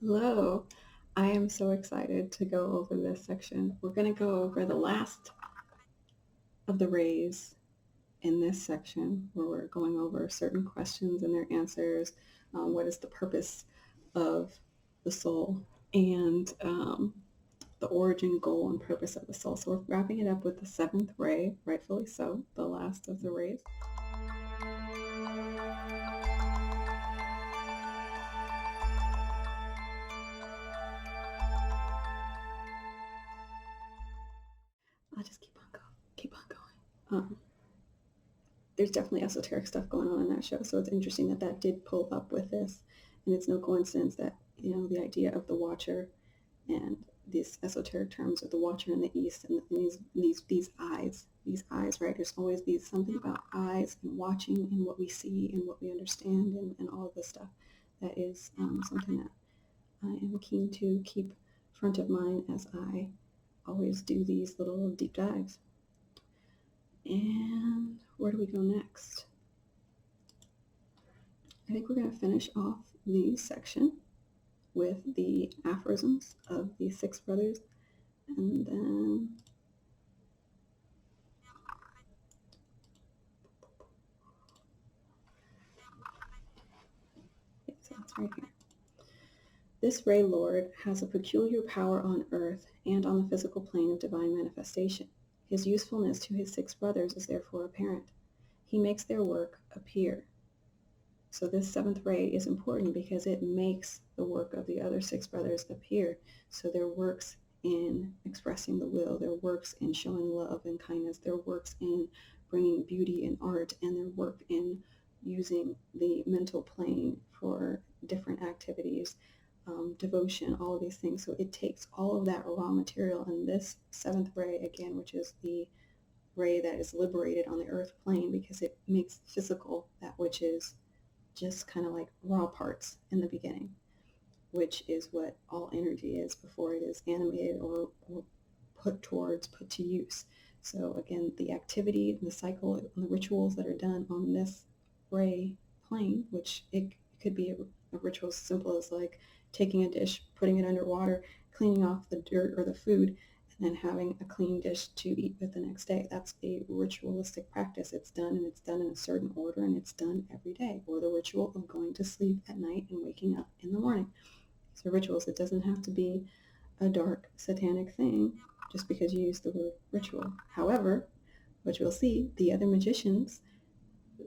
Hello. I am so excited to go over this section. We're going to go over the last of the rays in this section where we're going over certain questions and their answers. What is the purpose of the soul and the origin, goal, and purpose of the soul. So we're wrapping it up with the seventh ray, rightfully so, the last of the rays. I'll just keep on going. There's definitely esoteric stuff going on in that show, so it's interesting that that did pull up with this, and it's no coincidence that the idea of the watcher and these esoteric terms of the watcher in the east and these eyes, right? There's always these something about eyes and watching and what we see and what we understand and all of this stuff that is something that I am keen to keep front of mind as I always do these little deep dives. And where do we go next? I think we're going to finish off the section with the aphorisms of the six brothers, and then so that's right here. This Ray Lord has a peculiar power on earth and on the physical plane of divine manifestation. His usefulness to his six brothers is therefore apparent. He makes their work appear. So this seventh ray is important because it makes the work of the other six brothers appear. So their works in expressing the will, their works in showing love and kindness, their works in bringing beauty and art, and their work in using the mental plane for different activities, devotion, all of these things. So it takes all of that raw material, and this seventh ray, again, which is the ray that is liberated on the earth plane, because it makes physical that which is just kind of like raw parts in the beginning, which is what all energy is before it is animated or put to use. So again, the activity, the cycle, and the rituals that are done on this ray plane, which it could be a ritual as simple as like taking a dish, putting it under water, cleaning off the dirt or the food, and then having a clean dish to eat with the next day. That's a ritualistic practice. It's done, and it's done in a certain order, and it's done every day. Or the ritual of going to sleep at night and waking up in the morning. These are rituals. It doesn't have to be a dark satanic thing just because you use the word ritual. However, what you'll see, the other magicians,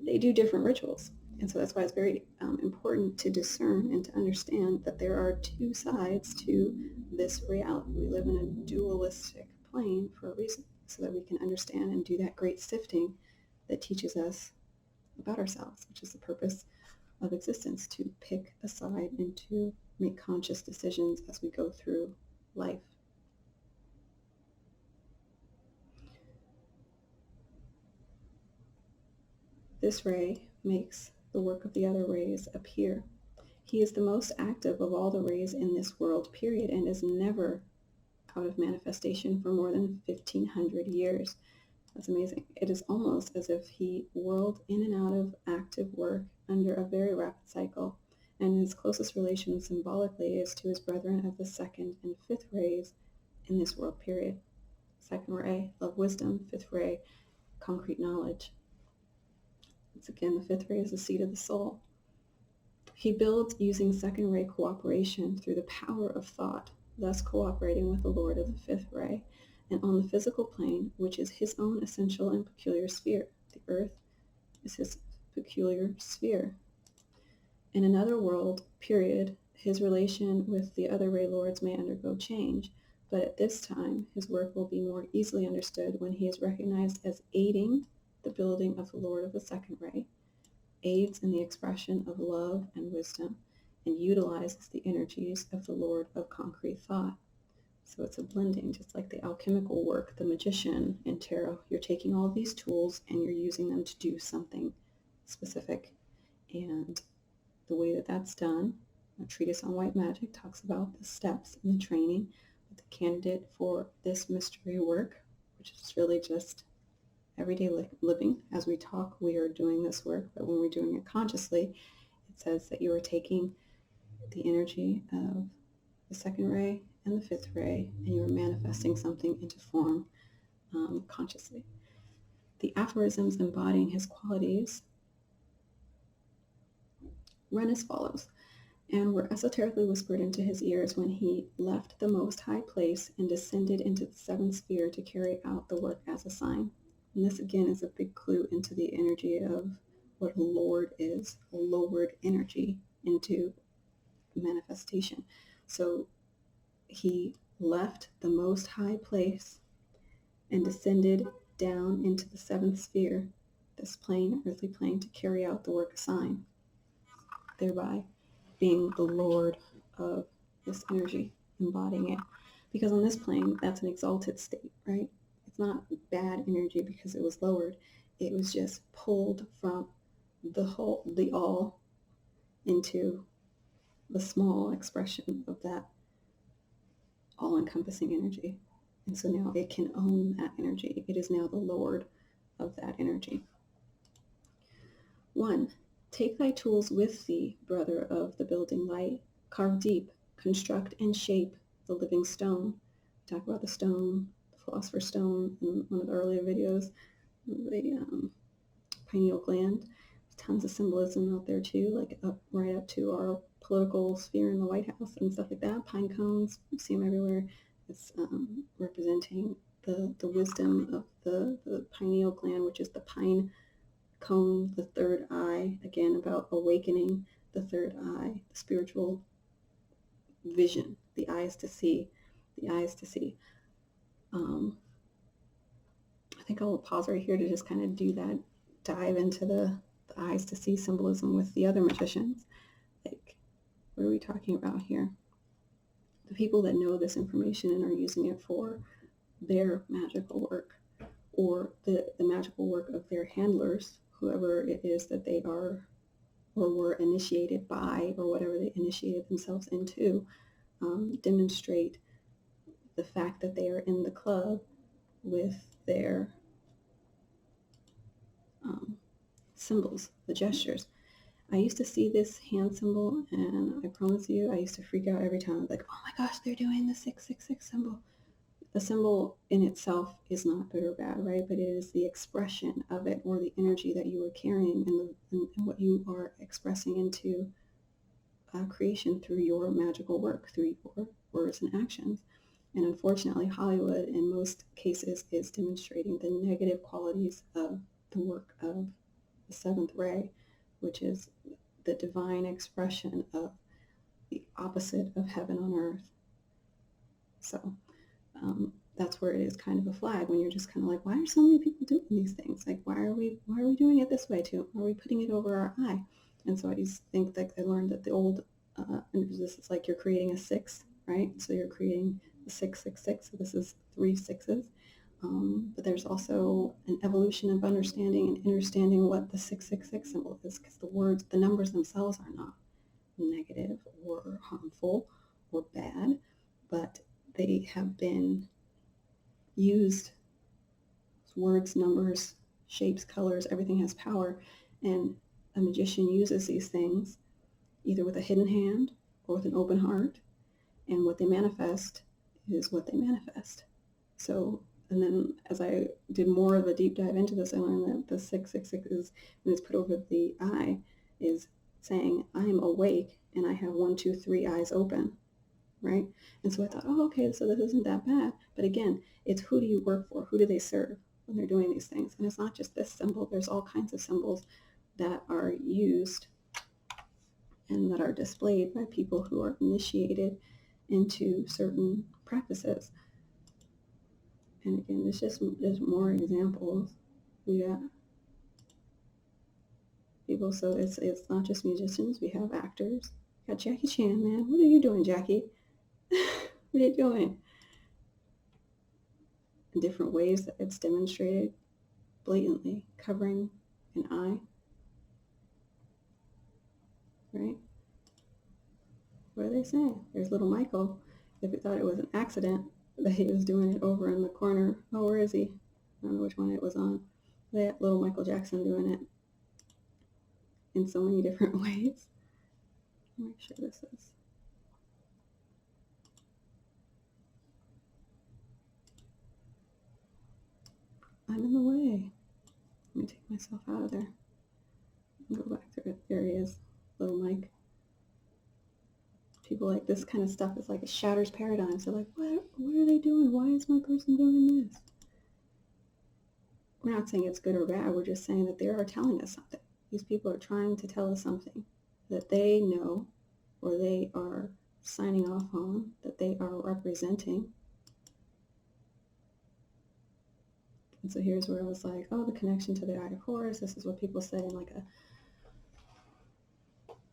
they do different rituals. And so that's why it's very important to discern and to understand that there are two sides to this reality. We live in a dualistic plane for a reason, so that we can understand and do that great sifting that teaches us about ourselves, which is the purpose of existence, to pick a side and to make conscious decisions as we go through life. This ray makes the work of the other rays appear. He is the most active of all the rays in this world, period, and is never out of manifestation for more than 1,500 years. That's amazing. It is almost as if he whirled in and out of active work under a very rapid cycle, and his closest relation symbolically is to his brethren of the second and fifth rays in this world period. Second ray, love, wisdom. Fifth ray, concrete knowledge. Once again, the fifth ray is the seat of the soul. He builds using second ray cooperation through the power of thought, thus cooperating with the Lord of the fifth ray, and on the physical plane, which is his own essential and peculiar sphere. The earth is his peculiar sphere. In another world period, his relation with the other ray lords may undergo change, but at this time, his work will be more easily understood when he is recognized as aiding the building of the Lord of the second ray, aids in the expression of love and wisdom, and utilizes the energies of the Lord of concrete thought. So it's a blending, just like the alchemical work, the magician in tarot. You're taking all of these tools and you're using them to do something specific. And the way that that's done, a treatise on white magic talks about the steps and the training. But the candidate for this mystery work, which is really just everyday living. As we talk, we are doing this work, but when we're doing it consciously, it says that you are taking the energy of the second ray and the fifth ray, and you are manifesting something into form consciously. The aphorisms embodying his qualities run as follows: and were esoterically whispered into his ears when he left the most high place and descended into the seventh sphere to carry out the work as a sign. And this again is a big clue into the energy of what a Lord is, a lowered energy into manifestation. So he left the most high place and descended down into the seventh sphere, this plane, earthly plane, to carry out the work assigned, thereby being the Lord of this energy, embodying it. Because on this plane, that's an exalted state, right? It's not bad energy because it was lowered. It was just pulled from the whole, the all, into the small expression of that all-encompassing energy. And so now it can own that energy. It is now the Lord of that energy. 1. Take thy tools with thee, brother of the building light. Carve deep, construct and shape the living stone. Talk about the stone, the philosopher's stone, in one of the earlier videos, the pineal gland. There's tons of symbolism out there too, like right up to our political sphere in the White House and stuff like that. Pine cones, you see them everywhere. It's representing the wisdom of the pineal gland, which is the pine cone, the third eye, again about awakening the third eye, the spiritual vision, the eyes to see, the eyes to see. I think I'll pause right here to just kind of do that, dive into the eyes to see symbolism with the other magicians. Like, what are we talking about here? The people that know this information and are using it for their magical work, or the magical work of their handlers, whoever it is that they are or were initiated by, or whatever they initiated themselves into, demonstrate the fact that they are in the club with their symbols, the gestures. I used to see this hand symbol, and I promise you, I used to freak out every time. I was like, oh my gosh, they're doing the 666 symbol. The symbol in itself is not good or bad, right? But it is the expression of it, or the energy that you are carrying, and what you are expressing into creation through your magical work, through your words and actions. And unfortunately, Hollywood in most cases is demonstrating the negative qualities of the work of the seventh ray, which is the divine expression of the opposite of heaven on earth. So that's where it is kind of a flag, when you're just kind of like, why are so many people doing these things? Like, why are we doing it this way too? Are we putting it over our eye? And so I just think that I learned that the old this is like you're creating a 6, right? So you're creating the 666. So this is 3 6s. But there's also an evolution of understanding and understanding what the 666 symbol is, because the numbers themselves are not negative or harmful or bad, but they have been used. Words, numbers, shapes, colors, everything has power, and a magician uses these things either with a hidden hand or with an open heart, and what they manifest is what they manifest. So, and then as I did more of a deep dive into this, I learned that the 666 is, when it's put over the eye, is saying, I am awake and I have 1, 2, 3 eyes open, right? And so I thought, oh, okay, so this isn't that bad. But again, it's who do you work for? Who do they serve when they're doing these things? And it's not just this symbol. There's all kinds of symbols that are used and that are displayed by people who are initiated into certain practices. And again, there's more examples. We got people, so it's not just musicians. We have actors. We got Jackie Chan, man. What are you doing, Jackie? What are you doing? In different ways that it's demonstrated blatantly, covering an eye, right? What are they saying? There's little Michael. If we thought it was an accident that he was doing it over in the corner. Oh, where is he? I don't know which one it was on. They had little Michael Jackson doing it in so many different ways. Make sure this is. I'm in the way. Let me take myself out of there. Go back to it. There he is, little Mike. People like this kind of stuff is like it shatters paradigms. They're like, what are they doing? Why is my person doing this? We're not saying it's good or bad. We're just saying that they are telling us something. These people are trying to tell us something that they know or they are signing off on, that they are representing. And so here's where I was like, oh, the connection to the Eye of Horus. This is what people say in like a,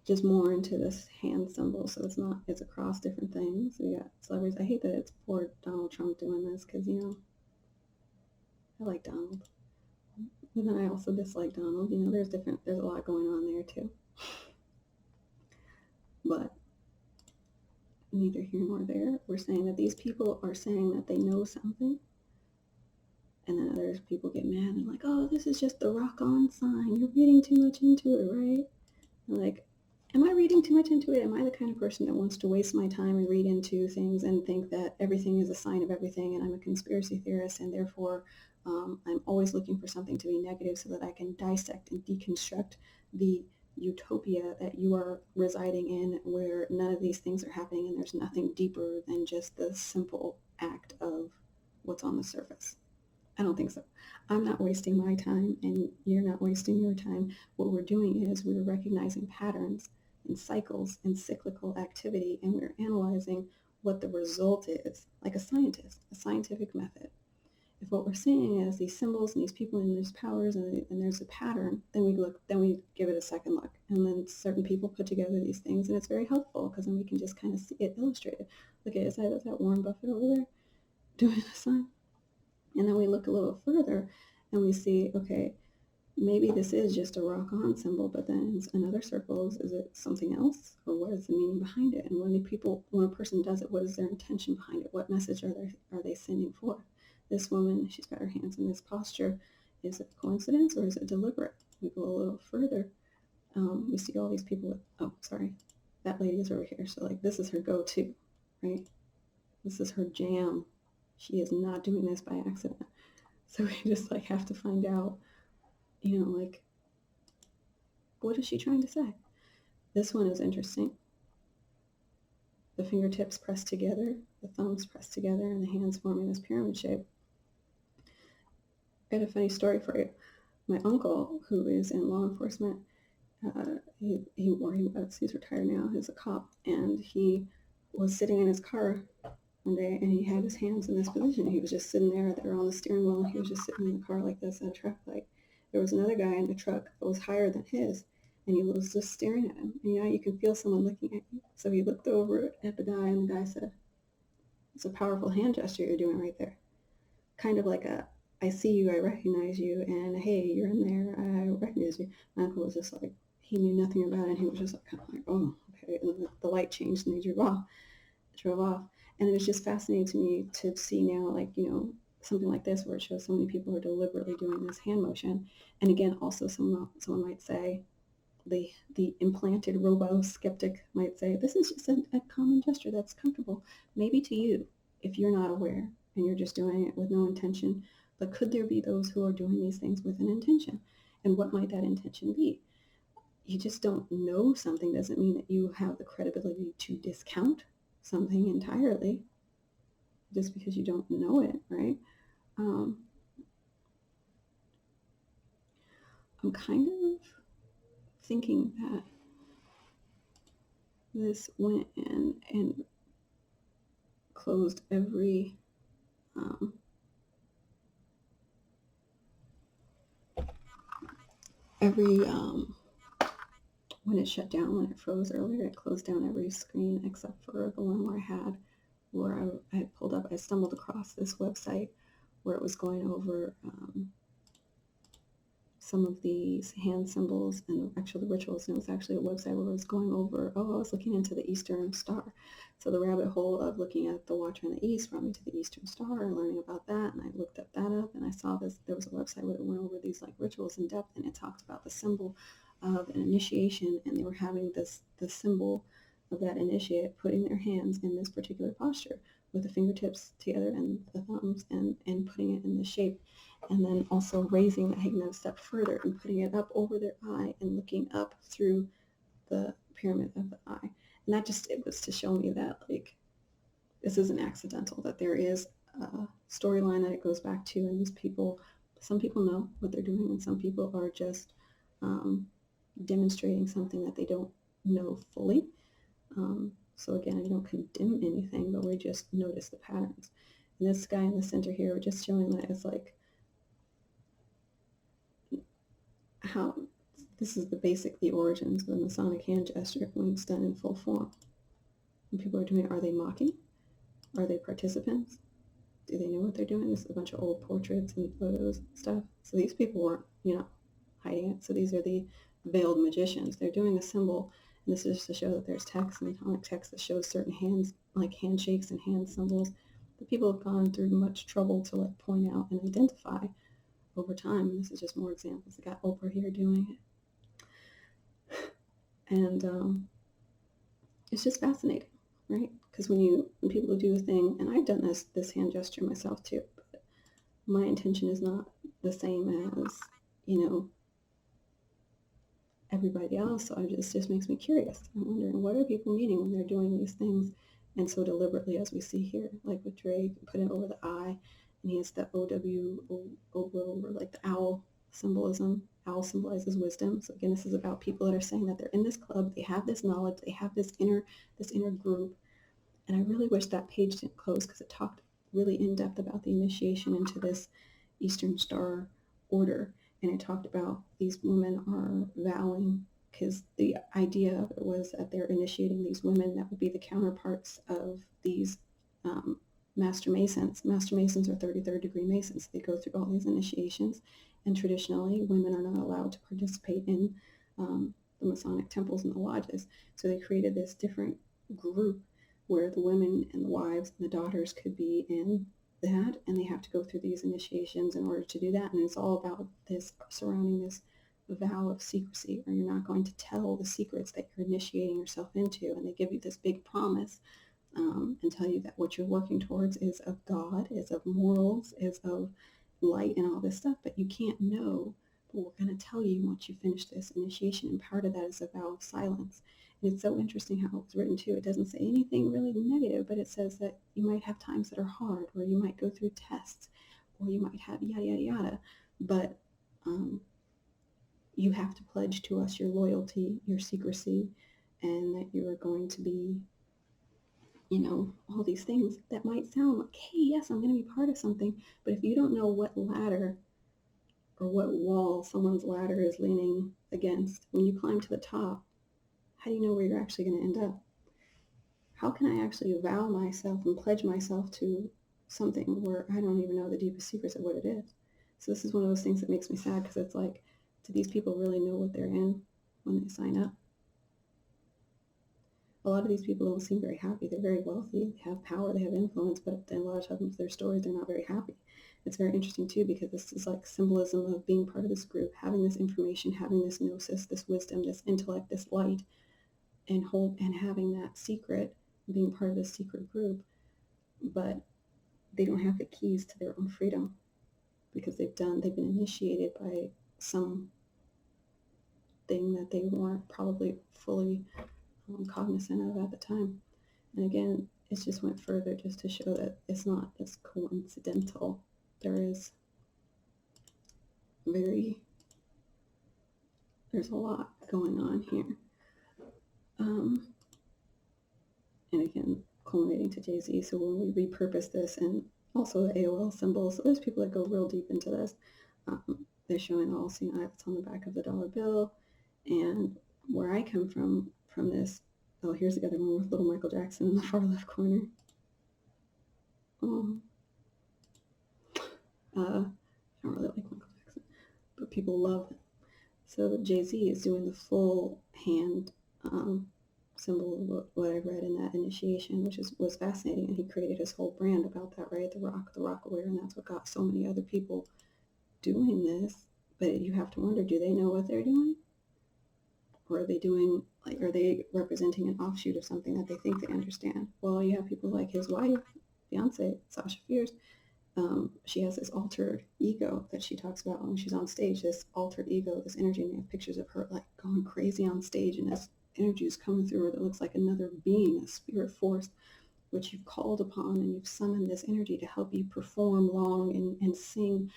just more into this hand symbol. So it's across different things. We got celebrities. I hate that it's poor Donald Trump doing this because, I like Donald. But then I also dislike Donald. There's a lot going on there too. But neither here nor there. We're saying that these people are saying that they know something. And then other people get mad and like, oh, this is just the rock on sign. You're reading too much into it, right? And like, am I reading too much into it? Am I the kind of person that wants to waste my time and read into things and think that everything is a sign of everything and I'm a conspiracy theorist and therefore I'm always looking for something to be negative so that I can dissect and deconstruct the utopia that you are residing in where none of these things are happening and there's nothing deeper than just the simple act of what's on the surface? I don't think so. I'm not wasting my time and you're not wasting your time. What we're doing is we're recognizing patterns and cycles and cyclical activity, and we're analyzing what the result is, like a scientist, a scientific method. If what we're seeing is these symbols and these people and these powers and there's a pattern, then we give it a second look. And then certain people put together these things, and it's very helpful because then we can just kind of see it illustrated. Look at, is that Warren Buffett over there doing the sign? And then we look a little further and we see, okay, maybe this is just a rock on symbol, but then in other circles, is it something else? Or what is the meaning behind it? And when a person does it, what is their intention behind it? What message are they sending forth? This woman, she's got her hands in this posture. Is it coincidence or is it deliberate? We go a little further. We see all these people with, oh, sorry, that lady is over here. So like, this is her go-to, right? This is her jam. She is not doing this by accident. So we just like have to find out, like, what is she trying to say? This one is interesting. The fingertips pressed together, the thumbs pressed together, and the hands forming this pyramid shape. I had a funny story for you. My uncle, who is in law enforcement, he's retired now, he's a cop, and he was sitting in his car one day and he had his hands in this position. He was just sitting there, they were on the steering wheel, and he was just sitting in the car like this at a traffic light. There was another guy in the truck that was higher than his, and he was just staring at him. And you can feel someone looking at you. So he looked over at the guy, and the guy said, it's a powerful hand gesture you're doing right there. Kind of like I see you, I recognize you, and hey, you're in there, I recognize you. My uncle was just like, he knew nothing about it, and he was just like, kind of like, oh, okay. And the light changed, and they drove off. And it was just fascinating to me to see now, like, something like this where it shows so many people are deliberately doing this hand motion. And again, also someone might say, the implanted robo-skeptic might say, this is just a common gesture that's comfortable. Maybe to you, if you're not aware and you're just doing it with no intention. But could there be those who are doing these things with an intention? And what might that intention be? You just don't know something doesn't mean that you have the credibility to discount something entirely just because you don't know it, right? I'm kind of thinking that this went in and closed every when it shut down, when it froze earlier, it closed down every screen except for the one where I had pulled up. I stumbled across this website where it was going over some of these hand symbols and actually the rituals. And it was actually a website where I was going over, I was looking into the Eastern Star. So the rabbit hole of looking at the Watcher in the East brought me to the Eastern Star and learning about that. And I looked that up and I saw there was a website where it went over these like rituals in depth, and it talked about the symbol of an initiation, and they were having the symbol of that initiate putting their hands in this particular posture with the fingertips together and the thumbs and putting it in the shape. and then also raising the hagna a step further and putting it up over their eye and looking up through the pyramid of the eye. And it was to show me that, like, this isn't accidental, that there is a storyline that it goes back to, and some people know what they're doing, and some people are just demonstrating something that they don't know fully. So again, I don't condemn anything, but we just notice the patterns. And this guy in the center here, we're just showing that it's like how this is the origins of the Masonic hand gesture when it's done in full form. When people are doing it, are they mocking? Are they participants? Do they know what they're doing? This is a bunch of old portraits and photos and stuff. So these people weren't, hiding it. So these are the veiled magicians. They're doing a symbol, and this is just to show that there's text, Masonic text, that shows certain hands, like handshakes and hand symbols, that people have gone through much trouble to like point out and identify over time. And this is just more examples. I got Oprah here doing it. And it's just fascinating, right? Because when people do a thing, and I've done this hand gesture myself too, but my intention is not the same as, everybody else. So it just makes me curious. I'm wondering, what are people meaning when they're doing these things, and so deliberately, as we see here, like with Drake, put it over the eye, and he has the OW, or like the owl symbolism. Owl symbolizes wisdom. So again, this is about people that are saying that they're in this club, they have this knowledge, they have this inner group. And I really wish that page didn't close, because it talked really in depth about the initiation into this Eastern Star order. And it talked about these women are vowing, because the idea of it was that they're initiating these women that would be the counterparts of these Master Masons. Master Masons are 33rd degree Masons. They go through all these initiations, and traditionally women are not allowed to participate in the Masonic temples and the lodges. So they created this different group where the women and the wives and the daughters could be in that, and they have to go through these initiations in order to do that. And it's all about this, surrounding this vow of secrecy, or you're not going to tell the secrets that you're initiating yourself into. And they give you this big promise, and tell you that what you're working towards is of God, is of morals, is of light, and all this stuff, but you can't know. But we're going to tell you once you finish this initiation, and part of that is a vow of silence. And it's so interesting how it was written too. It doesn't say anything really negative, but it says that you might have times that are hard, or you might go through tests, or you might have yada, yada, yada. But you have to pledge to us your loyalty, your secrecy, and that you are going to be, all these things that might sound like, hey, yes, I'm going to be part of something. But if you don't know what ladder or what wall someone's ladder is leaning against, when you climb to the top, how do you know where you're actually going to end up? How can I actually vow myself and pledge myself to something where I don't even know the deepest secrets of what it is? So this is one of those things that makes me sad, because it's like, do these people really know what they're in when they sign up? A lot of these people don't seem very happy. They're very wealthy, they have power, they have influence, but then a lot of times their stories, they're not very happy. It's very interesting too, because this is like symbolism of being part of this group, having this information, having this gnosis, this wisdom, this intellect, this light, and having that secret, being part of this secret group, but they don't have the keys to their own freedom, because they've been initiated by some thing that they weren't probably fully cognizant of at the time. And again, it just went further just to show that it's not as coincidental. There's a lot going on here. And again, culminating to Jay-Z. So when we repurpose this, and also the AOL symbol, so there's people that go real deep into this. They're showing all seeing eye that's on the back of the dollar bill. And where I come from this, oh, here's the other one with little Michael Jackson in the far left corner. I don't really like Michael Jackson, but people love it. So Jay-Z is doing the full hand symbol of what I read in that initiation, which was fascinating. And he created his whole brand about that, right? The rock aware, and that's what got so many other people doing this. But you have to wonder, do they know what they're doing? Or are they representing an offshoot of something that they think they understand? Well, you have people like his wife, Beyonce, Sasha Fierce, she has this altered ego that she talks about when she's on stage, this altered ego, this energy, and they have pictures of her like going crazy on stage, and this energy is coming through her that looks like another being, a spirit force, which you've called upon, and you've summoned this energy to help you perform long and sing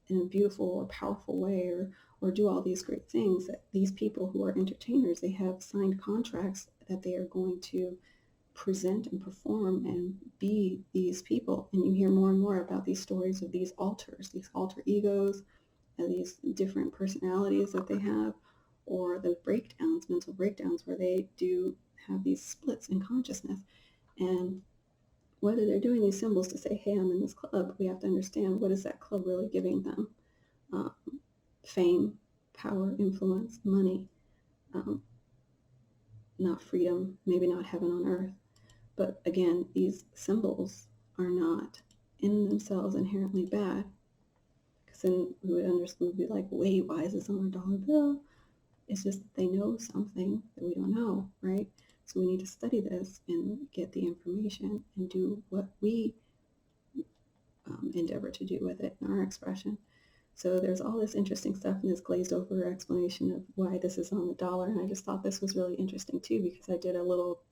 in a beautiful or powerful way, or do all these great things. That these people who are entertainers, they have signed contracts that they are going to present and perform and be these people. And you hear more and more about these stories of these alters, these alter egos, and these different personalities that they have, or the breakdowns, mental breakdowns, where they do have these splits in consciousness. And whether they're doing these symbols to say, hey, I'm in this club, we have to understand, what is that club really giving them? Fame, power, influence, money, not freedom, maybe not heaven on earth. But again, these symbols are not in themselves inherently bad, because then we would understand, we'd be like, wait, why is this on a dollar bill? It's just that they know something that we don't know, right? So we need to study this and get the information and do what we endeavor to do with it in our expression. So there's all this interesting stuff in this glazed over explanation of why this is on the dollar. And I just thought this was really interesting too, because I did a little,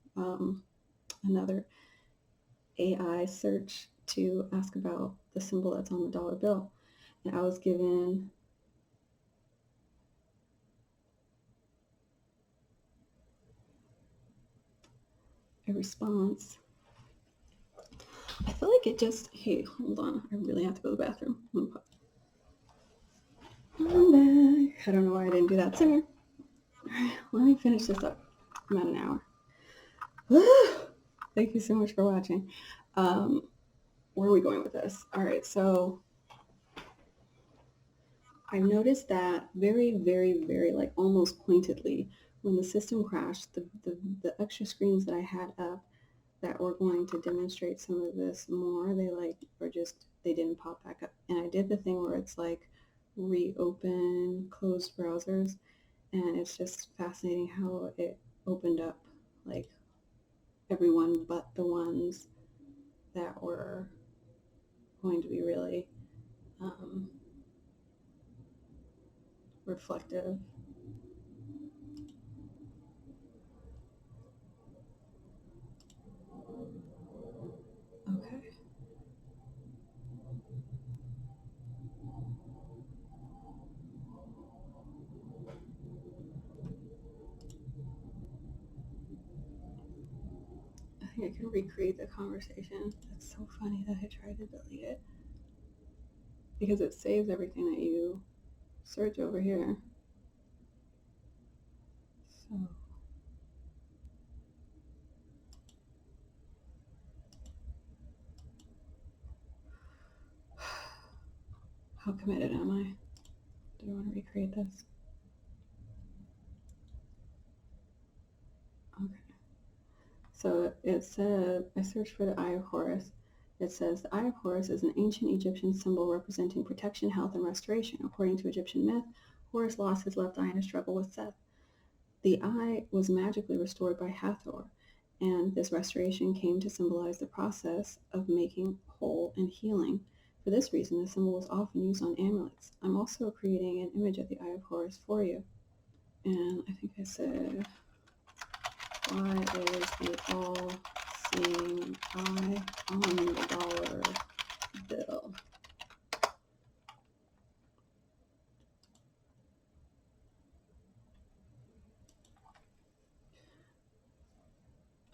another AI search to ask about the symbol that's on the dollar bill. And I was given a response. I feel like it just, hey, hold on. I really have to go to the bathroom. I'm back. I don't know why I didn't do that sooner. All right, let me finish this up. I'm at an hour. Thank you so much for watching. Where are we going with this? All right, so I've noticed that very, very, very, like almost pointedly, when the system crashed, the extra screens that I had up that were going to demonstrate some of this more, they didn't pop back up. And I did the thing where it's like reopen closed browsers, and it's just fascinating how it opened up like everyone but the ones that were going to be really reflective. Okay. I think I can recreate the conversation. It's so funny that I tried to delete it, because it saves everything that you search over here. So how committed am I? Do I want to recreate this? Okay. So it said, I searched for the Eye of Horus. It says, the Eye of Horus is an ancient Egyptian symbol representing protection, health, and restoration. According to Egyptian myth, Horus lost his left eye in a struggle with Seth. The eye was magically restored by Hathor, and this restoration came to symbolize the process of making whole and healing. For this reason, the symbol was often used on amulets. I'm also creating an image of the Eye of Horus for you. And I think I said, why is the all-seeing eye on the dollar bill?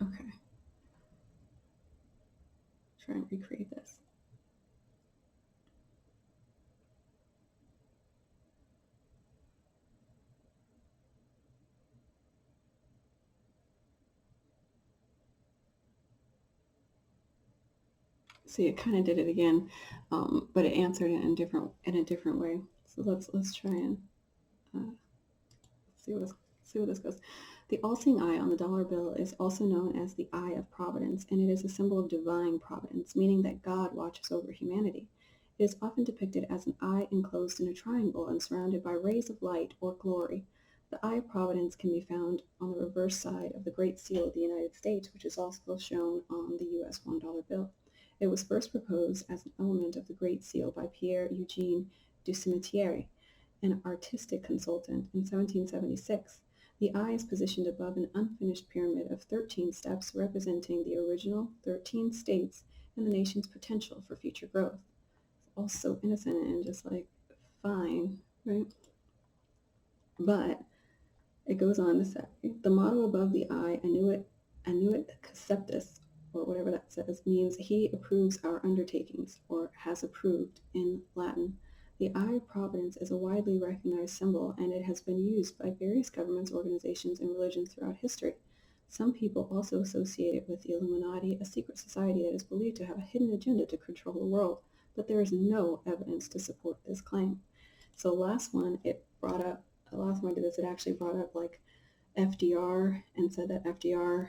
Okay. Try and recreate this. See, it kind of did it again, but it answered it in a different way. So let's try and see where this goes. The all-seeing eye on the dollar bill is also known as the Eye of Providence, and it is a symbol of divine providence, meaning that God watches over humanity. It is often depicted as an eye enclosed in a triangle and surrounded by rays of light or glory. The Eye of Providence can be found on the reverse side of the Great Seal of the United States, which is also shown on the U.S. $1 bill. It was first proposed as an element of the Great Seal by Pierre Eugene du Cimetière, an artistic consultant, in 1776. The eye is positioned above an unfinished pyramid of 13 steps representing the original 13 states and the nation's potential for future growth. It's all so innocent and just like, fine, right? But it goes on to say, the motto above the eye, Annuit Conceptus, or whatever that says, means he approves our undertakings, or has approved in Latin. The eye of providence is a widely recognized symbol, and it has been used by various governments, organizations, and religions throughout history. Some people also associate it with the Illuminati, a secret society that is believed to have a hidden agenda to control the world, but there is no evidence to support this claim. So the last one I did this, it actually brought up like FDR and said that FDR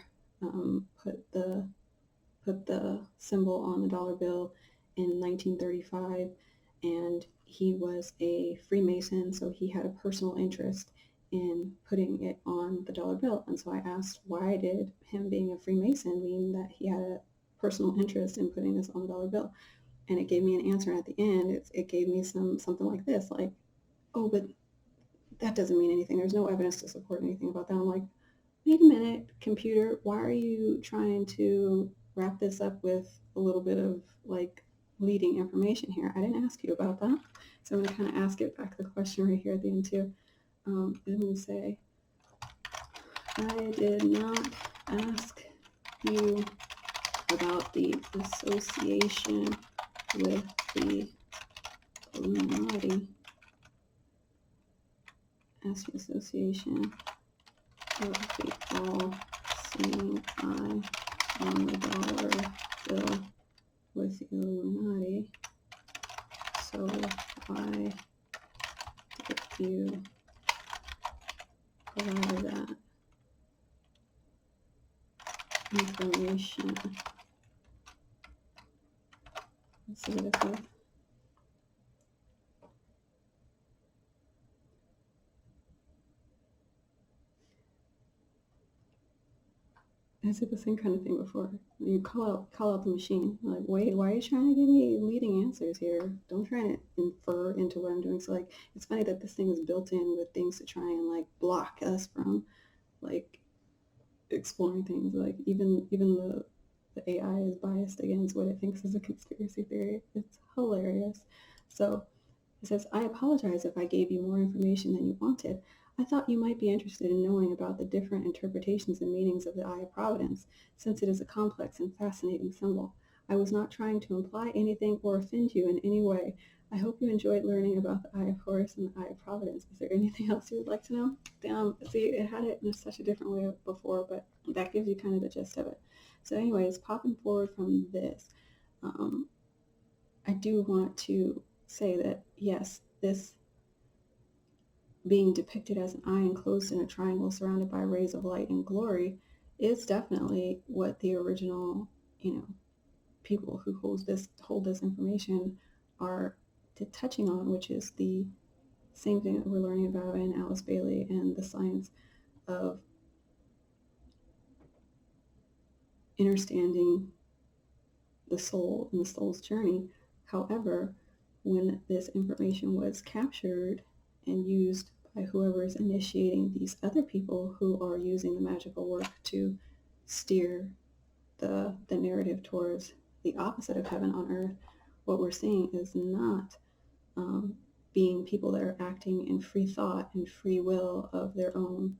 put the symbol on the dollar bill in 1935, and he was a Freemason, so he had a personal interest in putting it on the dollar bill. And so I asked, why did him being a Freemason mean that he had a personal interest in putting this on the dollar bill? And it gave me an answer. And at the end, it gave me something like this, like, oh, but that doesn't mean anything. There's no evidence to support anything about that. I'm like, wait a minute, computer, why are you trying to wrap this up with a little bit of like leading information here? I didn't ask you about that. So I'm going to kind of ask it back the question right here at the end too. I'm going to say, I did not ask you about the association with the Illuminati. Ask the association of the all-seeing eye on the dollar bill with the Illuminati. So why did you provide that information? Let's see what it is. I said the same kind of thing before. You call out the machine. Like, wait, why are you trying to give me leading answers here? Don't try to infer into what I'm doing. So like, it's funny that this thing is built in with things to try and like block us from like exploring things. Like even the AI is biased against what it thinks is a conspiracy theory. It's hilarious. So it says, I apologize if I gave you more information than you wanted. I thought you might be interested in knowing about the different interpretations and meanings of the Eye of Providence, since it is a complex and fascinating symbol. I was not trying to imply anything or offend you in any way. I hope you enjoyed learning about the Eye of Horus and the Eye of Providence. Is there anything else you would like to know? See, it had it in such a different way before, but that gives you kind of the gist of it. So anyways, popping forward from this, I do want to say that, yes, this being depicted as an eye enclosed in a triangle surrounded by rays of light and glory is definitely what the original, people who hold this information are touching on, which is the same thing that we're learning about in Alice Bailey and the science of understanding the soul and the soul's journey. However, when this information was captured and used by whoever is initiating these other people who are using the magical work to steer the narrative towards the opposite of heaven on earth, what we're seeing is not being people that are acting in free thought and free will of their own,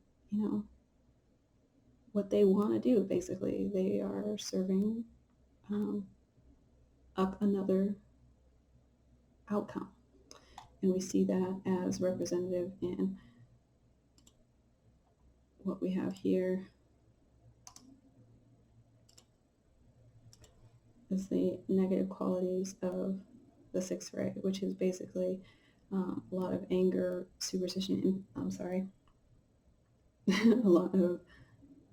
what they want to do. Basically, they are serving up another outcome. And we see that as representative in what we have here is the negative qualities of the sixth ray, which is basically a lot of anger, superstition, a lot of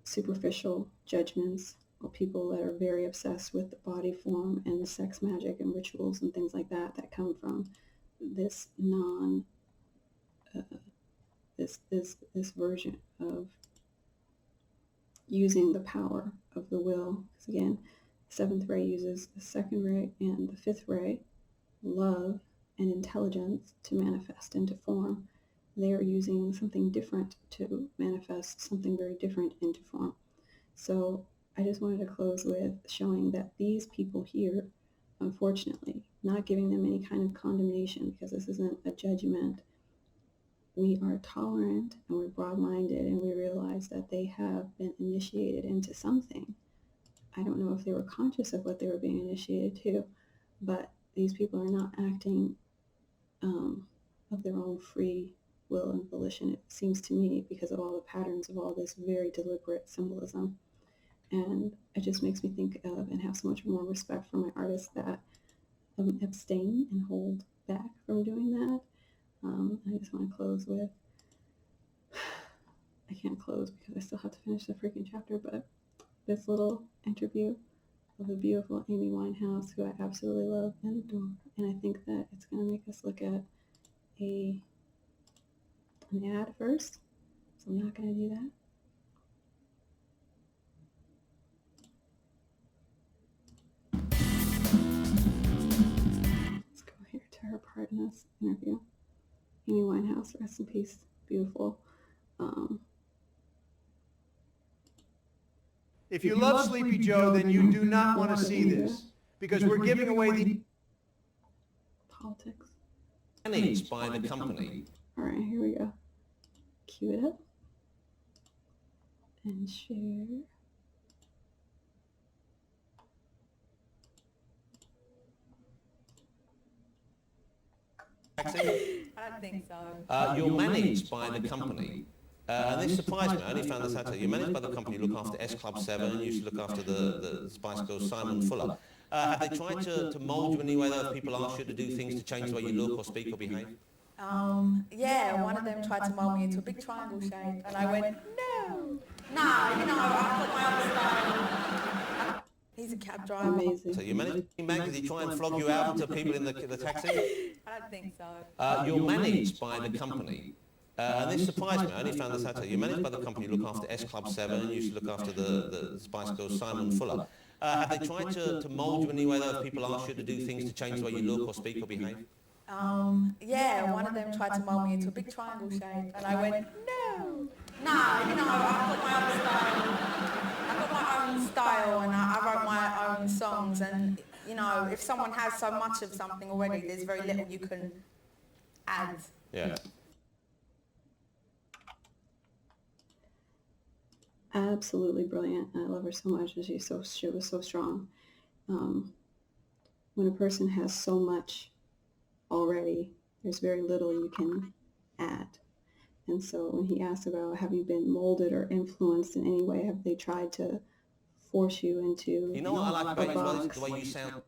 superficial judgments, or people that are very obsessed with the body form and the sex magic and rituals and things like that come from this this version of using the power of the will. Because again, seventh ray uses the second ray and the fifth ray, love and intelligence, to manifest into form. They are using something different to manifest something very different into form. So I just wanted to close with showing that these people here, unfortunately, not giving them any kind of condemnation, because this isn't a judgment. We are tolerant and we're broad-minded, and we realize that they have been initiated into something. I don't know if they were conscious of what they were being initiated to, but these people are not acting of their own free will and volition, it seems to me, because of all the patterns of all this very deliberate symbolism. And it just makes me think of and have so much more respect for my artists that abstain and hold back from doing that. I just want to close with, I can't close because I still have to finish the freaking chapter, but this little interview of the beautiful Amy Winehouse, who I absolutely love and adore. And I think that it's going to make us look at an ad first, so I'm not going to do that. Let's go here to her part in this interview. Amy Winehouse, rest in peace, beautiful. If you love Sleepy Joe, then you do not want to see this, because we're giving away the politics managed by the company. All right, here we go. Cue it up and share. I don't think so. You're managed by the company. And this surprised me. I only found this out today. You're managed by the company. You look after S Club 7. You used to look after the Spice Girls, Simon Fuller. Have they tried to mould you in any way, though, if people ask you to do things to change the way you look or speak or behave? Yeah, one of them tried to mould me into a big triangle shape, and I went, no. Nah, you know, I've got my own style. He's a cab driver. Amazing. So you managed him back? Did he try and flog you out to people in the taxi? I don't think so. You're managed by the company. And this surprised me. I only found this out today. You're managed by the company. You look after S Club 7. You used to look after the Spice Girls, Simon Fuller. Have they tried to mould you in any way, though, if people ask you to do things to change the way you look or speak or behave? Yeah, one of them tried to mould me into a big triangle shape, and I went, no. Nah, you know, I've got my own style. I've got my own style, and I wrote my own songs, and, you know, if someone has so much of something already, there's very little you can add. Yeah. Absolutely brilliant. I love her so much, and she was so strong. When a person has so much already, there's very little you can add. And so when he asked about having been molded or influenced in any way, have they tried to force you into You know what I like about you as well? box, The way you sound.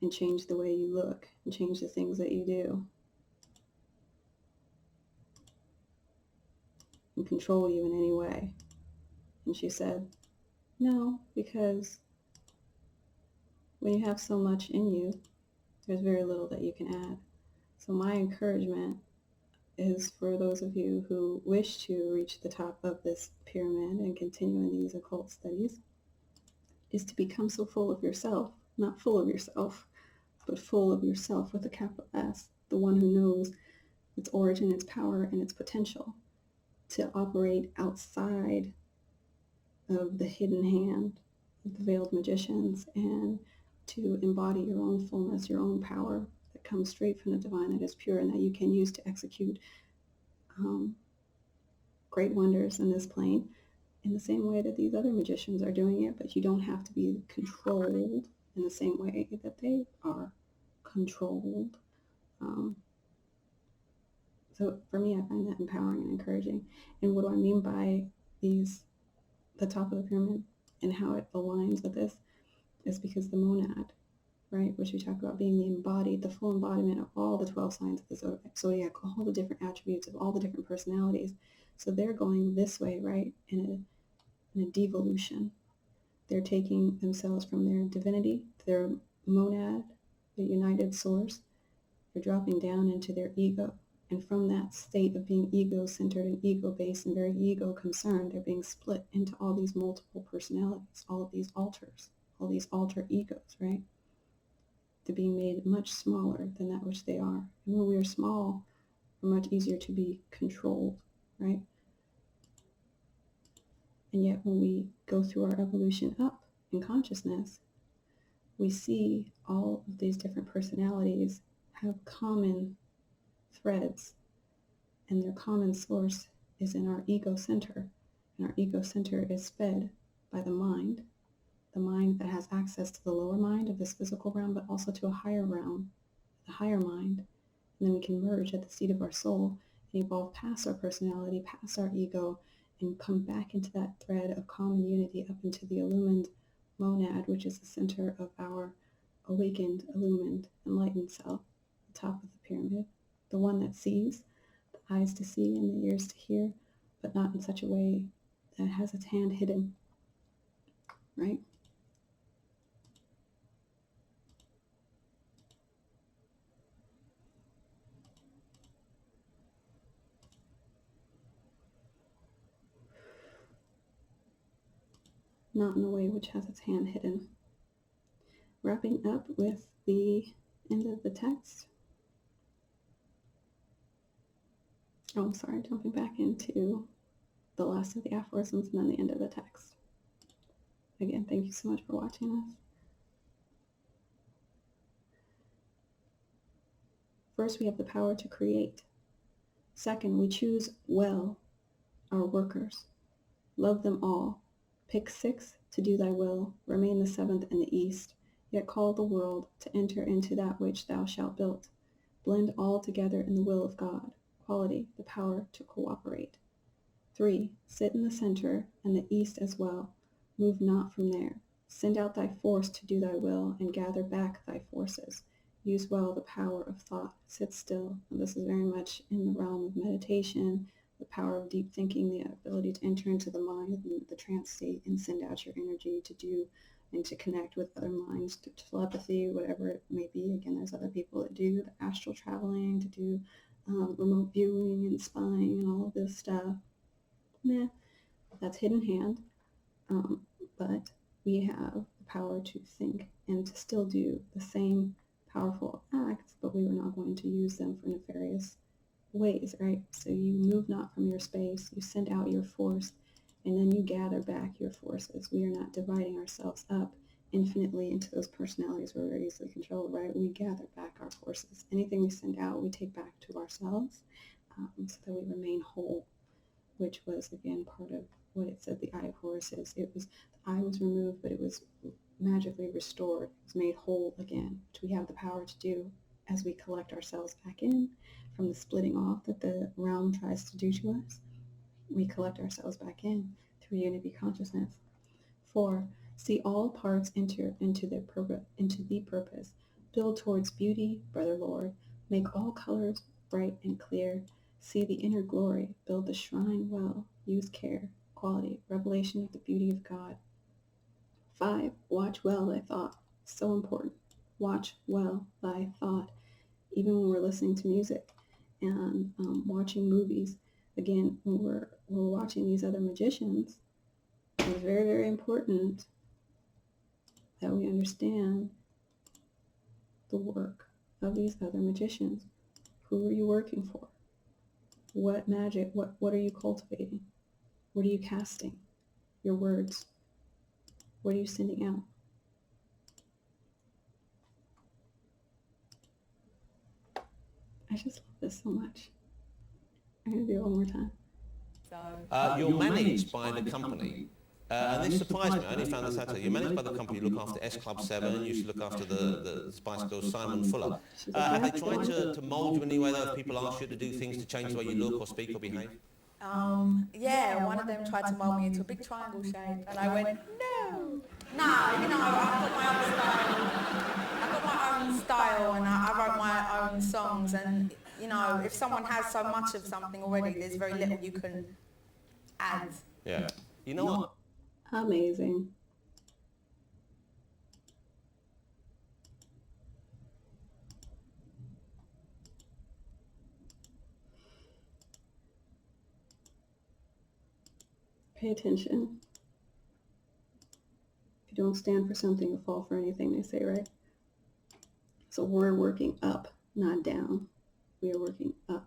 and change the way you look and change the things that you do and control you in any way? And she said, no, because when you have so much in you, there's very little that you can add. So my encouragement is for those of you who wish to reach the top of this pyramid and continue in these occult studies, is to become so full of yourself, not full of yourself, but full of yourself with a capital S, the one who knows its origin, its power, and its potential, to operate outside of the hidden hand of the veiled magicians, and to embody your own fullness, your own power that comes straight from the divine, that is pure, and that you can use to execute great wonders in this plane in the same way that these other magicians are doing it, but you don't have to be controlled in the same way that they are controlled. So for me, I find that empowering and encouraging. And what do I mean by the top of the pyramid and how it aligns with this is because the monad, right, which we talk about being the full embodiment of all the 12 signs of the zodiac, all the different attributes of all the different personalities. So they're going this way, right, in a devolution. They're taking themselves from their divinity, their monad, their united source. They're dropping down into their ego, And from that state of being ego-centered and ego-based and very ego-concerned, they're being split into all these multiple personalities, all of these alters, all these alter egos, right? They're being made much smaller than that which they are. And when we are small, we're much easier to be controlled, right? And yet when we go through our evolution up in consciousness, we see all of these different personalities have common threads, and their common source is in our ego center. And our ego center is fed by the mind that has access to the lower mind of this physical realm, but also to a higher realm, the higher mind. And then we can merge at the seat of our soul and evolve past our personality, past our ego, and come back into that thread of common unity up into the illumined monad, which is the center of our awakened, illumined, enlightened self, the top of the pyramid, the one that sees, the eyes to see and the ears to hear, but not in such a way that has its hand hidden, right? Not in a way which has its hand hidden. Wrapping up with the end of the text. Oh, I'm sorry, jumping back into the last of the aphorisms and then the end of the text. Again, thank you so much for watching this. First, we have the power to create. Second, we choose well our workers. Love them all. Pick 6 to do thy will. Remain the 7th in the east. Yet call the world to enter into that which thou shalt build. Blend all together in the will of God. Quality, the power to cooperate. 3. Sit in the center and the east as well. Move not from there. Send out thy force to do thy will and gather back thy forces. Use well the power of thought. Sit still. And this is very much in the realm of meditation, the power of deep thinking, the ability to enter into the mind, the trance state, and send out your energy to do and to connect with other minds, to telepathy, whatever it may be. Again, there's other people that do the astral traveling, to do remote viewing and spying and all of this stuff. Nah, that's hidden hand. But we have the power to think and to still do the same powerful acts, but we are not going to use them for nefarious ways, right? So you move not from your space, you send out your force, and then you gather back your forces. We are not dividing ourselves up infinitely into those personalities where we're easily controlled, right? We gather back our forces. Anything we send out, we take back to ourselves so that we remain whole, which was, again, part of what it said the eye of Horus is. It was, the eye was removed, but it was magically restored. It was made whole again, which we have the power to do as we collect ourselves back in from the splitting off that the realm tries to do to us. We collect ourselves back in through unity consciousness. 4. See all parts enter into the purpose. Build towards beauty, brother Lord. Make all colors bright and clear. See the inner glory. Build the shrine well. Use care, quality, revelation of the beauty of God. 5. Watch well thy thought. So important. Watch well thy thought. Even when we're listening to music and watching movies, again, when we're watching these other magicians, it's very, very important that we understand the work of these other magicians. Who are you working for? What magic, what are you cultivating? What are you casting? Your words. What are you sending out? I just love this so much. I'm going to do it one more time. You're managed by the company. And this surprised me. I only found this out today. You're managed by the company. You look after S Club 7. You used to look after the Spice Girls, Simon Fuller. Have they tried to mould you in any way, though, if people ask you to do things to change the way you look or speak or behave? Yeah, one of them tried to mold me into a big triangle shape, and I went, no. Nah, you know, I've got my own style. I've got my own style, and I wrote my own songs, and, you know, if someone has so much of something already, there's very little you can add. Yeah. You know what? Amazing. Pay attention. If you don't stand for something, you'll fall for anything, they say, right? So we're working up, not down. We are working up.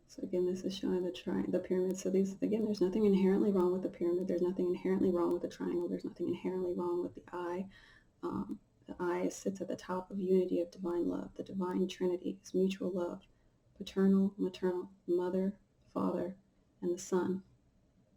So again, this is showing the pyramid. So these, again, there's nothing inherently wrong with the pyramid. There's nothing inherently wrong with the triangle. There's nothing inherently wrong with the eye. The eye sits at the top of unity of divine love. The divine trinity is mutual love. Paternal, maternal, mother, father, and the son.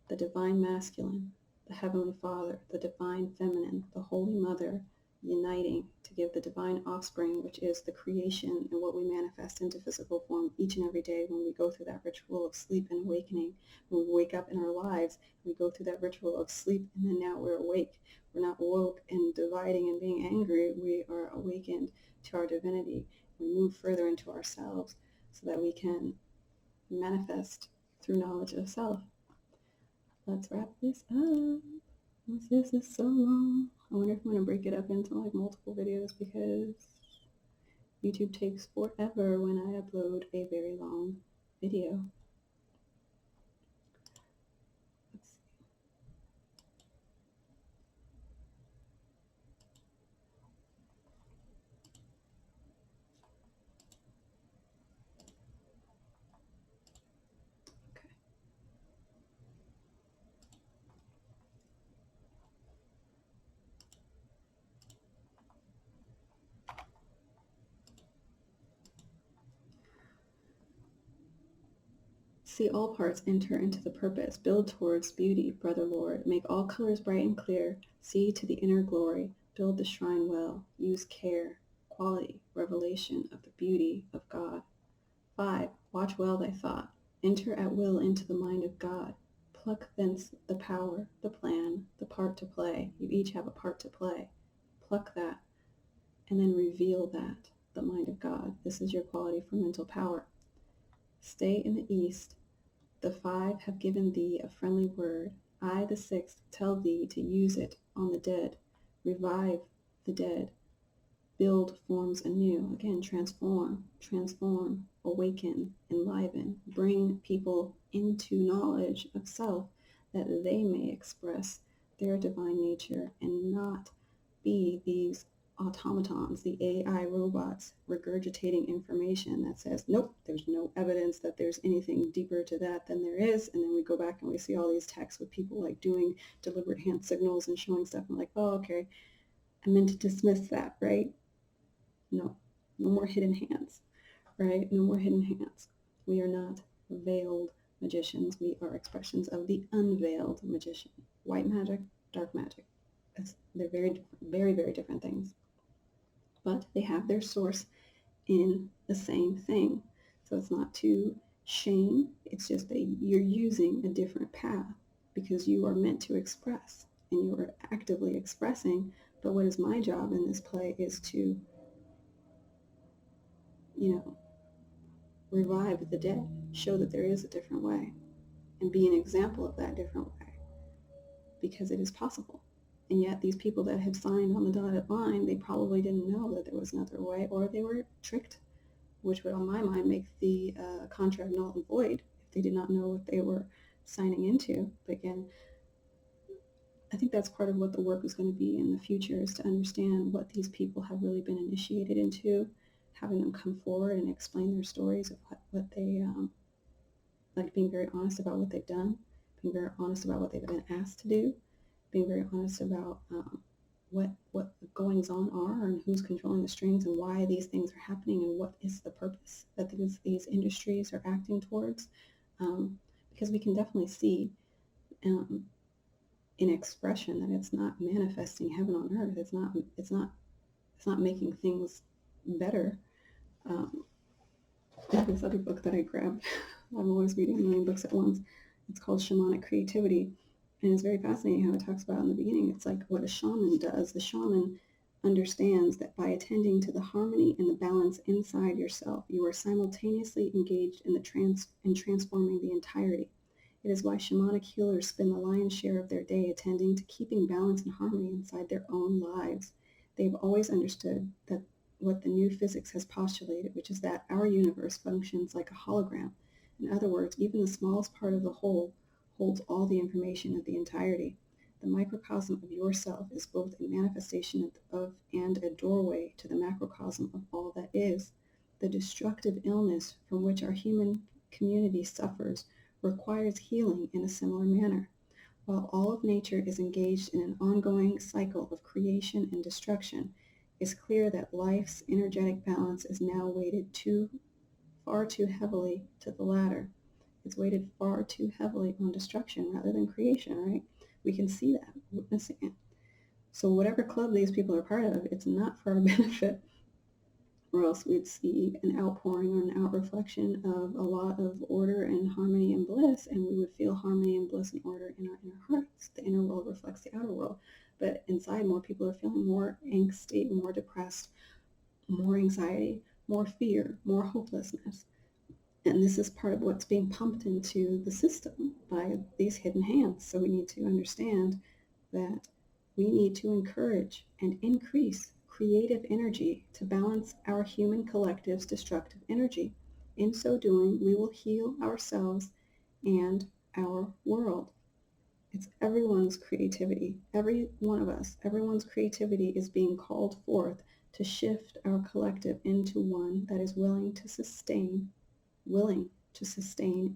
The divine masculine, the heavenly father, the divine feminine, the holy mother, uniting to give the divine offspring, which is the creation and what we manifest into physical form each and every day when we go through that ritual of sleep and awakening. When we wake up in our lives, we go through that ritual of sleep, and then now we're awake. We're not woke and dividing and being angry. We are awakened to our divinity. We move further into ourselves so that we can manifest through knowledge of self. Let's wrap this up. This is so long. I wonder if I'm going to break it up into like multiple videos because YouTube takes forever when I upload a very long video. Let's see. Okay. See all parts enter into the purpose. Build towards beauty, brother Lord. Make all colors bright and clear. See to the inner glory. Build the shrine well. Use care, quality, revelation of the beauty of God. 5. Watch well thy thought. Enter at will into the mind of God. Pluck thence the power, the plan, the part to play. You each have a part to play. Pluck that, and then reveal that, the mind of God. This is your quality for mental power. Stay in the east. The 5 have given thee a friendly word. I, the 6th, tell thee to use it on the dead. Revive the dead. Build forms anew. Again, transform, awaken, enliven. Bring people into knowledge of self that they may express their divine nature and not be these automatons, the AI robots, regurgitating information that says, nope, there's no evidence that there's anything deeper to that than there is. And then we go back and we see all these texts with people like doing deliberate hand signals and showing stuff. And like, oh, okay, I meant to dismiss that, right? No more hidden hands, right? No more hidden hands. We are not veiled magicians. We are expressions of the unveiled magician. White magic, dark magic. They're very, very, very different things. But they have their source in the same thing. So it's not to shame. It's just that you're using a different path because you are meant to express and you are actively expressing. But what is my job in this play is to, revive the dead, show that there is a different way, and be an example of that different way, because it is possible. And yet these people that have signed on the dotted line, they probably didn't know that there was another way, or they were tricked, which would, on my mind, make the contract null and void if they did not know what they were signing into. But again, I think that's part of what the work is going to be in the future, is to understand what these people have really been initiated into, having them come forward and explain their stories of what they, like being very honest about what they've done, being very honest about what they've been asked to do, being very honest about what the goings on are and who's controlling the strings and why these things are happening and what is the purpose that these industries are acting towards. Because we can definitely see in expression that it's not manifesting heaven on earth. It's not making things better. This other book that I grabbed, I'm always reading a million books at once. It's called Shamanic Creativity. And it's very fascinating how it talks about in the beginning. It's like what a shaman does. The shaman understands that by attending to the harmony and the balance inside yourself, you are simultaneously engaged in transforming the entirety. It is why shamanic healers spend the lion's share of their day attending to keeping balance and harmony inside their own lives. They've always understood that what the new physics has postulated, which is that our universe functions like a hologram, In other words, even the smallest part of the whole holds all the information of the entirety. The microcosm of yourself is both a manifestation of and a doorway to the macrocosm of all that is. The destructive illness from which our human community suffers requires healing in a similar manner. While all of nature is engaged in an ongoing cycle of creation and destruction, it's clear that life's energetic balance is now weighted far too heavily to the latter. It's weighted far too heavily on destruction rather than creation, right? We can see that, witnessing it. So whatever club these people are part of, it's not for our benefit, or else we'd see an outpouring or an out-reflection of a lot of order and harmony and bliss, and we would feel harmony and bliss and order in our inner hearts. The inner world reflects the outer world, but inside more people are feeling more angsty, more depressed, more anxiety, more fear, more hopelessness. And this is part of what's being pumped into the system by these hidden hands. So we need to understand that we need to encourage and increase creative energy to balance our human collective's destructive energy. In so doing, we will heal ourselves and our world. It's everyone's creativity. Every one of us, everyone's creativity is being called forth to shift our collective into one that is willing to sustain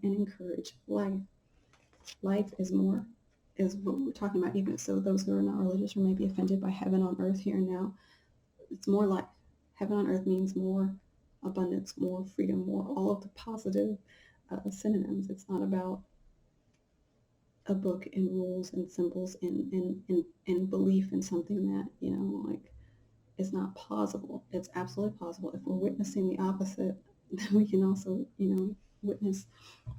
and encourage life. Life is what we're talking about, even so those who are not religious or may be offended by heaven on earth here and now. It's more life. Heaven on earth means more abundance, more freedom, more all of the positive synonyms. It's not about a book and rules and symbols and belief in something that, is not plausible. It's absolutely plausible. If we're witnessing the opposite, then we can also, witness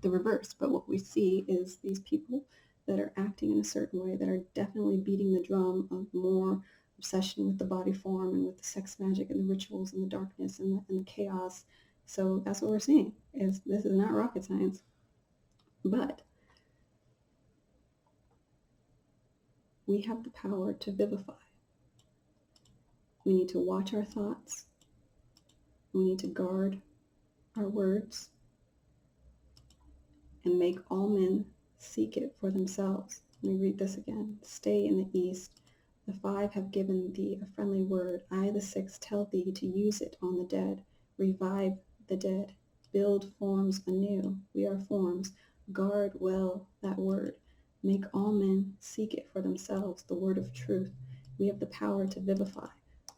the reverse. But what we see is these people that are acting in a certain way that are definitely beating the drum of more obsession with the body form and with the sex magic and the rituals and the darkness and the chaos. So that's what we're seeing. This is not rocket science. But we have the power to vivify. We need to watch our thoughts. We need to guard our words and make all men seek it for themselves. Let me read this again. Stay in the east. The 5 have given thee a friendly word. I, the 6, tell thee to use it on the dead. Revive the dead. Build forms anew. We are forms. Guard well that word. Make all men seek it for themselves, the word of truth. We have the power to vivify.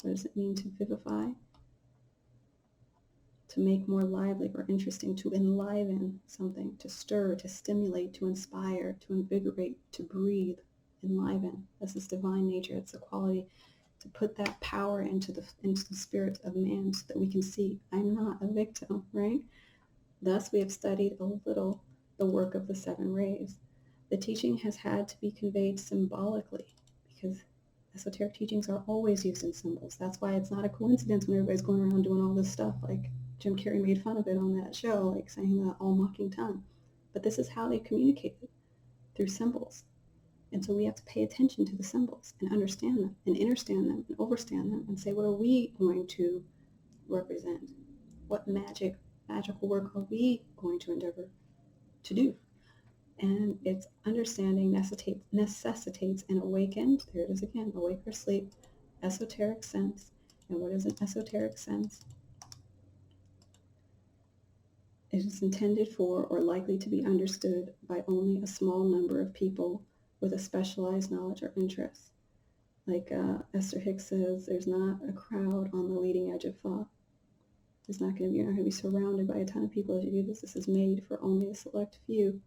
What does it mean to vivify? To make more lively or interesting, to enliven something, to stir, to stimulate, to inspire, to invigorate, to breathe, enliven. This is divine nature. It's the quality to put that power into the spirit of man so that we can see, I'm not a victim, right? Thus we have studied a little the work of the 7 rays. The teaching has had to be conveyed symbolically because esoteric teachings are always used in symbols. That's why it's not a coincidence when everybody's going around doing all this stuff. Like Jim Carrey made fun of it on that show, like saying the all-mocking tongue. But this is how they communicated, through symbols. And so we have to pay attention to the symbols and understand them and understand them and overstand them and say, what are we going to represent? What magical work are we going to endeavor to do? And its understanding necessitates an awakened, there it is again, awake or sleep, esoteric sense. And what is an esoteric sense? It is intended for or likely to be understood by only a small number of people with a specialized knowledge or interest. Like Esther Hicks says, there's not a crowd on the leading edge of thought. You're not going to be surrounded by a ton of people as you do this. This is made for only a select few.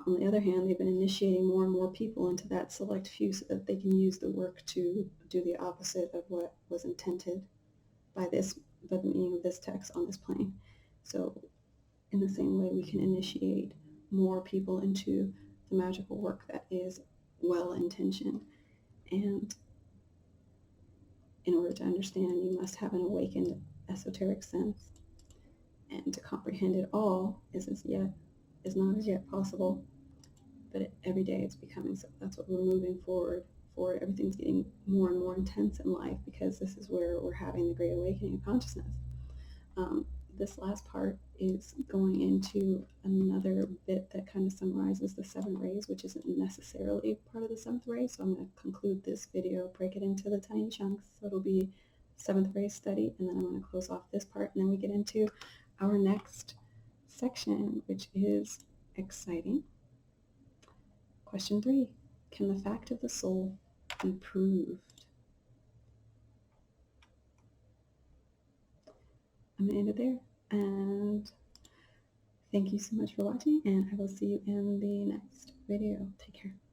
On the other hand, they've been initiating more and more people into that select few so that they can use the work to do the opposite of what was intended by the meaning of this text on this plane. So in the same way, we can initiate more people into the magical work that is well-intentioned. And in order to understand, you must have an awakened esoteric sense. And to comprehend it all is not as yet possible, but every day it's becoming so. That's what we're moving forward. Everything's getting more and more intense in life because this is where we're having the great awakening of consciousness. This last part is going into another bit that kind of summarizes the 7 rays, which isn't necessarily part of the 7th ray. So I'm going to conclude this video, break it into the tiny chunks. So it'll be 7th ray study, and then I'm going to close off this part, and then we get into our next section, which is exciting. Question 3. Can the fact of the soul be proved? I'm going to end it there, and thank you so much for watching, and I will see you in the next video. Take care.